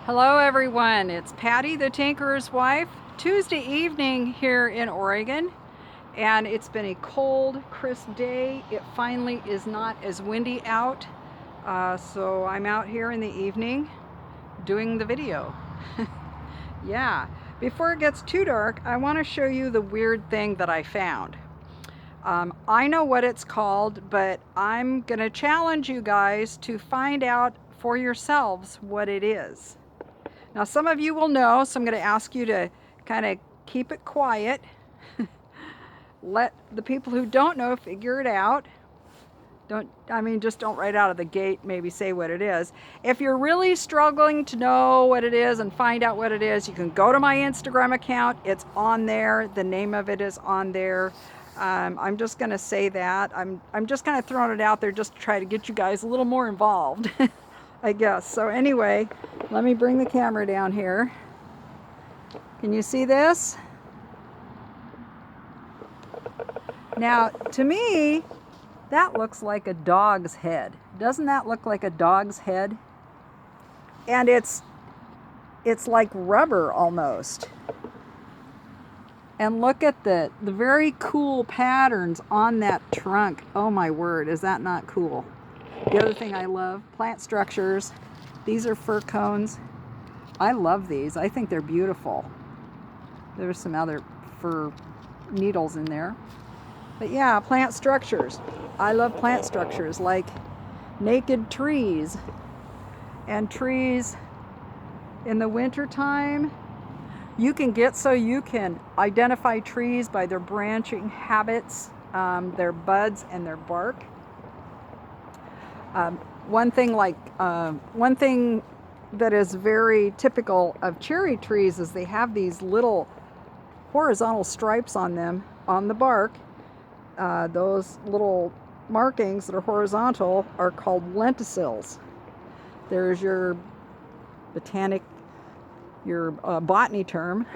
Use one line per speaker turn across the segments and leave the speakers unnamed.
Hello everyone, it's Patty the Tinkerer's wife. Tuesday evening here in Oregon, and it's been a cold, crisp day. It finally is not as windy out, so I'm out here in the evening doing the video. Yeah, before it gets too dark, I want to show you the weird thing that I found. I know what it's called, but I'm going to challenge you guys to find out for yourselves what it is. Now, some of you will know, so I'm going to ask you to kind of keep it quiet. Let the people who don't know figure it out. Just don't right out of the gate maybe say what it is. If you're really struggling to know what it is and find out what it is, you can go to my Instagram account. It's on there. The name of it is on there. I'm just going to say that. I'm just kind of throwing it out there just to try to get you guys a little more involved, I guess. So anyway, let me bring the camera down here. Can you see this? Now, to me, that looks like a dog's head. Doesn't that look like a dog's head? And it's like rubber almost. And look at the very cool patterns on that trunk. Oh my word, is that not cool? The other thing I love, plant structures. These are fir cones. I love these. I think they're beautiful. There's some other fir needles in there. But yeah, plant structures. I love plant structures like naked trees and trees in the winter time. You can identify trees by their branching habits, their buds and their bark. One thing that is very typical of cherry trees is they have these little horizontal stripes on them on the bark. Those little markings that are horizontal are called lenticels. There's your botany term.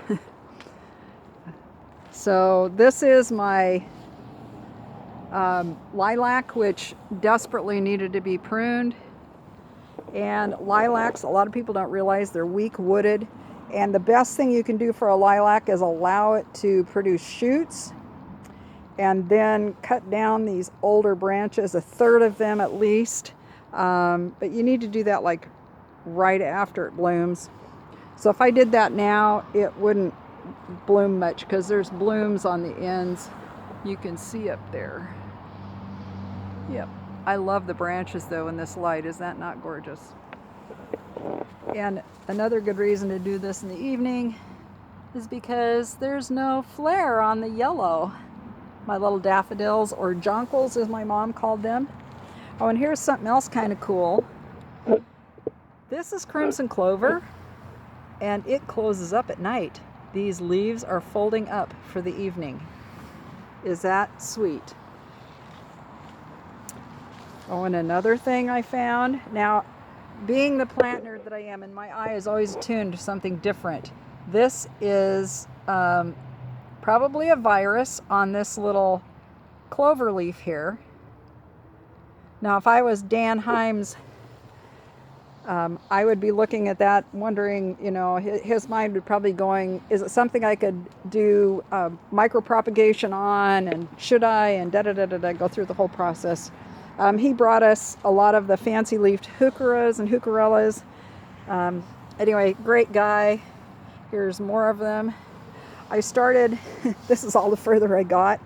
So this is my lilac, which desperately needed to be pruned. And lilacs, a lot of people don't realize they're weak wooded. And the best thing you can do for a lilac is allow it to produce shoots and then cut down these older branches, a third of them at least. But you need to do that like right after it blooms. So if I did that now, it wouldn't bloom much because there's blooms on the ends. You can see up there. Yep. I love the branches though in this light. Is that not gorgeous? And another good reason to do this in the evening is because there's no flare on the yellow. My little daffodils, or jonquils as my mom called them. Oh, and here's something else kind of cool. This is crimson clover, and it closes up at night. These leaves are folding up for the evening. Is that sweet? Oh, and another thing I found. Now, being the plant nerd that I am, and my eye is always attuned to something different. This is probably a virus on this little clover leaf here. Now, if I was Dan Himes, I would be looking at that, wondering, his mind would probably going, is it something I could do micropropagation on, and should I, and da-da-da-da-da, go through the whole process. He brought us a lot of the fancy-leafed heucheras and heucherellas. Anyway, great guy. Here's more of them. I started, this is all the further I got,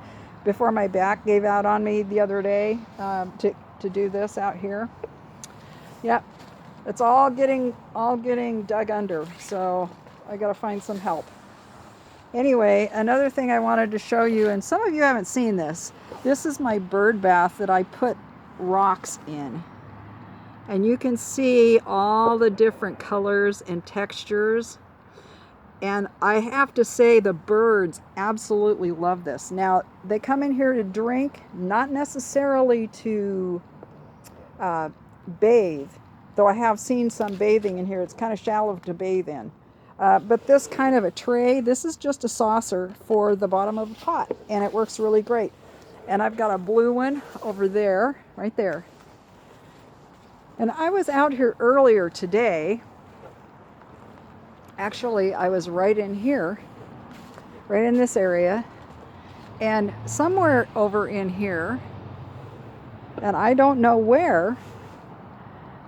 before my back gave out on me the other day to do this out here. Yep, it's all getting dug under, so I gotta find some help. Anyway, another thing I wanted to show you, and some of you haven't seen this. This is my bird bath that I put rocks in. And you can see all the different colors and textures. And I have to say the birds absolutely love this. Now, they come in here to drink, not necessarily to bathe, though I have seen some bathing in here. It's kind of shallow to bathe in. But this kind of a tray, this is just a saucer for the bottom of a pot, and it works really great. And I've got a blue one over there, right there. And I was out here earlier today, Actually, I was right in here, right in this area, and somewhere over in here, and I don't know where,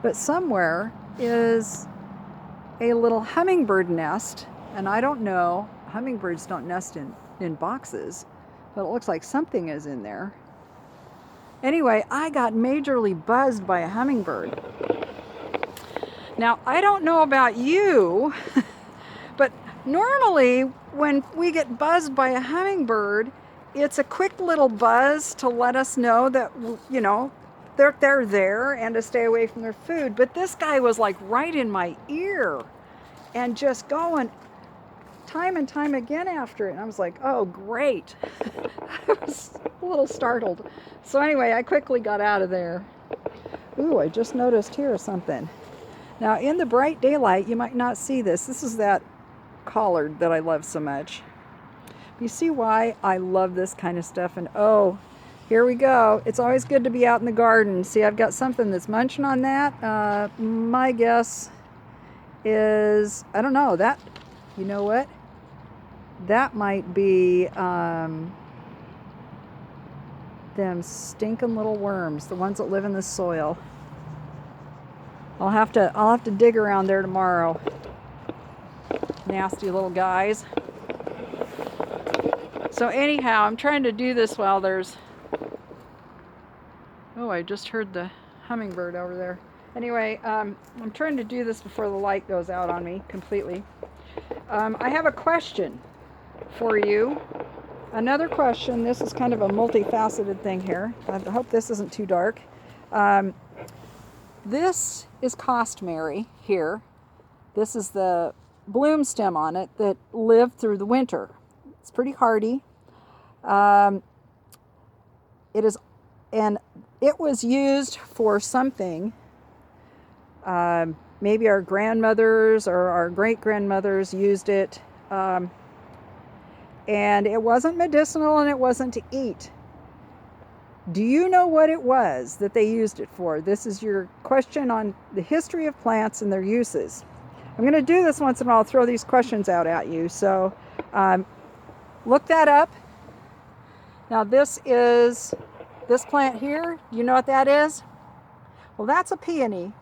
but somewhere is a little hummingbird nest, and I don't know, hummingbirds don't nest in boxes, but it looks like something is in there. Anyway, I got majorly buzzed by a hummingbird. Now, I don't know about you, but normally when we get buzzed by a hummingbird, it's a quick little buzz to let us know that, you know, they're there and to stay away from their food. But this guy was like right in my ear and just going time and time again after it. And I was like, oh, great. I was a little startled. So anyway, I quickly got out of there. Ooh, I just noticed here something. Now, in the bright daylight, you might not see this. This is that collard that I love so much. You see why I love this kind of stuff. And oh, here we go. It's always good to be out in the garden. See, I've got something that's munching on that. My guess is, I don't know, that, you know what? That might be them stinking little worms, the ones that live in the soil. I'll have to dig around there tomorrow. Nasty little guys. So anyhow, I'm trying to do this while there's... Oh, I just heard the hummingbird over there. Anyway, I'm trying to do this before the light goes out on me completely. I have a question for you. Another question. This is kind of a multifaceted thing here. I hope this isn't too dark. This is costmary here. This is the bloom stem on it that lived through the winter. It's pretty hardy. It is, and it was used for something. Maybe our grandmothers or our great-grandmothers used it. And it wasn't medicinal and it wasn't to eat. Do you know what it was that they used it for? This is your question on the history of plants and their uses. I'm going to do this once in a while, throw these questions out at you. So look that up. Now this plant here, do you know what that is? Well, that's a peony.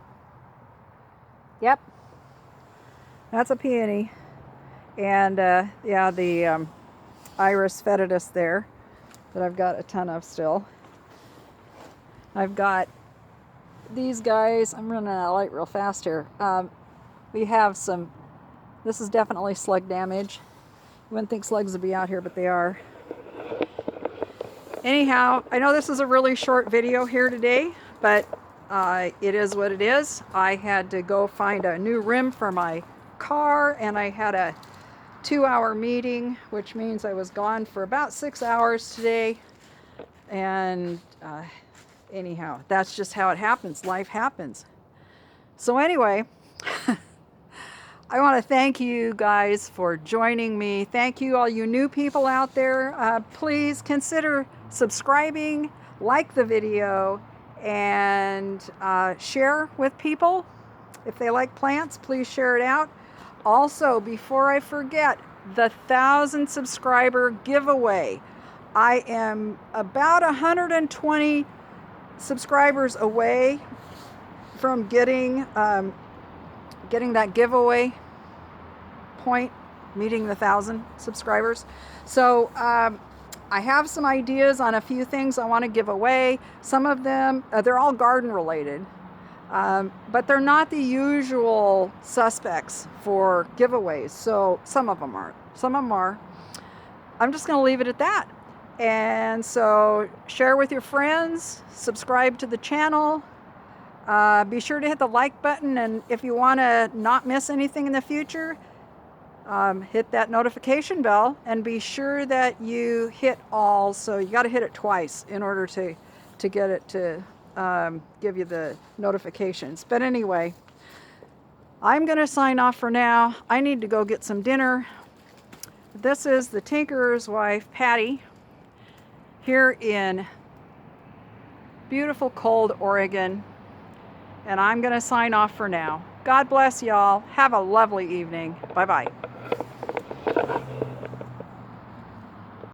Yep, that's a peony. And yeah, the Iris foetidus there that I've got a ton of still. I've got these guys. I'm running out of light real fast here. We have some, this is definitely slug damage. You wouldn't think slugs would be out here, but they are. Anyhow, I know this is a really short video here today, but it is what it is. I had to go find a new rim for my car, and I had a 2-hour meeting, which means I was gone for about 6 hours today. And anyhow, that's just how it happens. Life happens. So anyway, I want to thank you guys for joining me. Thank you, all you new people out there. Please consider subscribing, like the video, and share with people. If they like plants, please share it out. Also, before I forget, the 1,000 subscriber giveaway. I am about 120 subscribers away from getting that giveaway point, meeting the 1,000 subscribers. So I have some ideas on a few things I want to give away. Some of them, they're all garden related, but they're not the usual suspects for giveaways. So some of them aren't. Some of them are. I'm just going to leave it at that. And so share with your friends, subscribe to the channel. Be sure to hit the like button, and if you want to not miss anything in the future, hit that notification bell, and be sure that you hit all. So you got to hit it twice in order to get it to give you the notifications. But anyway, I'm going to sign off for now. I need to go get some dinner. This is the Tinkerer's Wife, Patty, here in beautiful cold Oregon. And I'm going to sign off for now. God bless y'all. Have a lovely evening. Bye-bye.